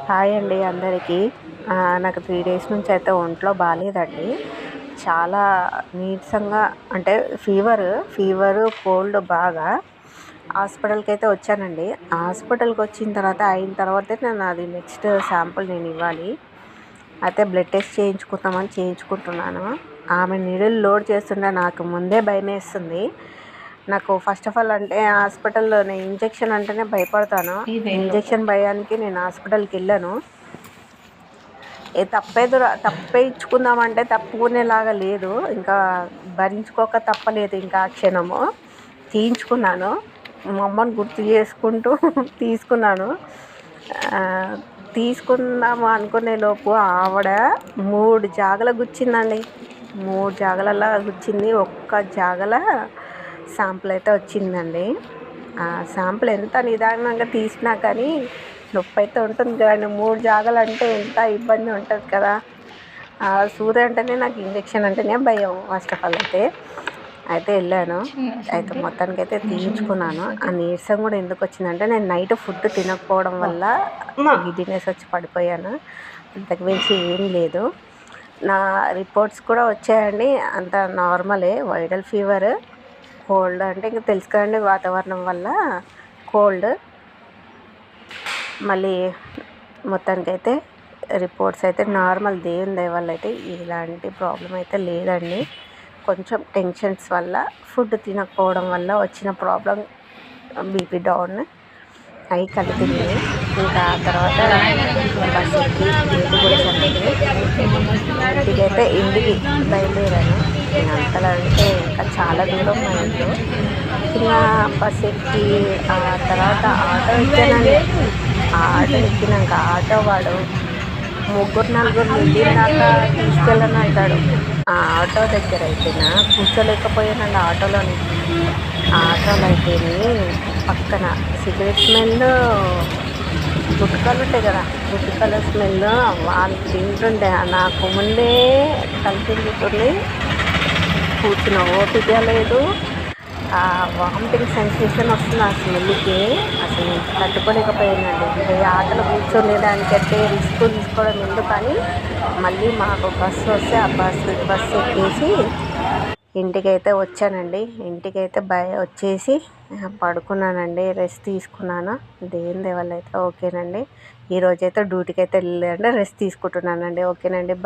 Hi అండి అందరికీ. నాకు 3 డేస్ నుంచి అయితే ఒంట్లో బాగాలేదండి. చాలా నీరసంగా అంటే ఫీవరు కోల్డ్ బాగా. హాస్పిటల్కి అయితే వచ్చానండి. హాస్పిటల్కి వచ్చిన తర్వాత అయిన తర్వాతే నేను అది నెక్స్ట్ శాంపుల్ నేను ఇవ్వాలి. అయితే బ్లడ్ టెస్ట్ చేయించుకుందామని చేయించుకుంటున్నాను. ఆమె నీడిల్ లోడ్ చేస్తుంటే నాకు ముందే భయమేస్తుంది. నాకు ఫస్ట్ ఆఫ్ ఆల్ అంటే హాస్పిటల్లో ఇంజెక్షన్ అంటేనే భయపడతాను. ఇంజెక్షన్ భయానికి నేను హాస్పిటల్కి వెళ్ళాను. తప్పేయించుకుందామంటే తప్పుకునేలాగా లేదు, ఇంకా భరించుకోక తప్పలేదు. ఇంకా ఆ క్షణము తీయించుకున్నాను. మా అమ్మని గుర్తు చేసుకుంటూ తీసుకున్నాను. తీసుకుందాము అనుకునే లోపు ఆవిడ 3 జాగల గుచ్చిందండి. 3 జాగలలా గుచ్చింది. ఒక్క జాగల శాంపుల్ అయితే వచ్చిందండి. ఆ శాంపుల్ ఎంత నిదానంగా తీసినా కానీ నొప్పి అయితే ఉంటుంది కదండి. 3 జాగలు అంటే ఎంత ఇబ్బంది ఉంటుంది కదా. సూది అంటేనే నాకు ఇంజెక్షన్ అంటేనే భయం ఫస్ట్ ఆఫ్ ఆల్. అయితే వెళ్ళాను. అయితే మొత్తానికి అయితే తీయించుకున్నాను. ఆ నీరసం కూడా ఎందుకు వచ్చిందంటే నేను నైట్ ఫుడ్ తినకపోవడం వల్ల గిడ్డినెస్ వచ్చి పడిపోయాను. అంతకు మించి ఏం లేదు. నా రిపోర్ట్స్ కూడా వచ్చాయండి. అంత నార్మలే. వైరల్ ఫీవర్, కోల్డ్ అంటే ఇంకా తెలుసు కదండి, వాతావరణం వల్ల కోల్డ్. మళ్ళీ మొత్తానికైతే రిపోర్ట్స్ అయితే నార్మల్. దేవుని దయ వల్ల అయితే ఎలాంటి ప్రాబ్లం అయితే లేదండి. కొంచెం టెన్షన్స్ వల్ల, ఫుడ్ తినకపోవడం వల్ల వచ్చిన ప్రాబ్లం బీపీ డౌన్ అవి కళ్ళు తిరిగినాయి. ఇంకా ఆ తర్వాత బస్ ఎక్కి ఇంటికి వచ్చానండి. ఇంటికి బయలుదేరాను. అంతలా అంటే ఇంకా చాలా దూరం మా ఇంట్లో. ఇంకా బస్ ఎక్కి ఆ తర్వాత ఆటో ఎక్కానండి. ఆటో ఎక్కినాక ఆటో వాడు 3-4 వెళ్ళినాక తీసుకెళ్ళని అంటాడు. ఆ ఆటో దగ్గర అయితేనా కూర్చోలేకపోయానండి ఆటోలోని. ఆటోలో అయితేనే పక్కన సిగరెట్ స్మెల్, గుట్కాలు ఉంటాయి కదా, గుట్కాల స్మెల్ వాళ్ళు తింటుండే నాకు ముందే తల తిరుగుతుంది. కూర్చున్న ఓపిక లేదు. వామిటింగ్ సెన్సేషన్ వస్తుంది ఆ స్మెల్కి. అసలు తట్టుకోలేకపోయానండి. ఇంకా ఆటలో కూర్చొనేదానికంటే రిస్క్ తీసుకోవడం ఎందుకని మళ్ళీ మాకు బస్సు వస్తే ఆ బస్సు ఎక్కేసి ఇంటికైతే వచ్చానండి. ఇంటికైతే వచ్చేసి పడుకున్నానండి. రెస్ట్ తీసుకున్నాను. దేవుని దయ వల్ల అయితే ఓకేనండి. ఈరోజైతే డ్యూటీకి అయితే వెళ్ళలేదండి, రెస్ట్ తీసుకుంటున్నానండి. ఓకేనండి, బాయ్.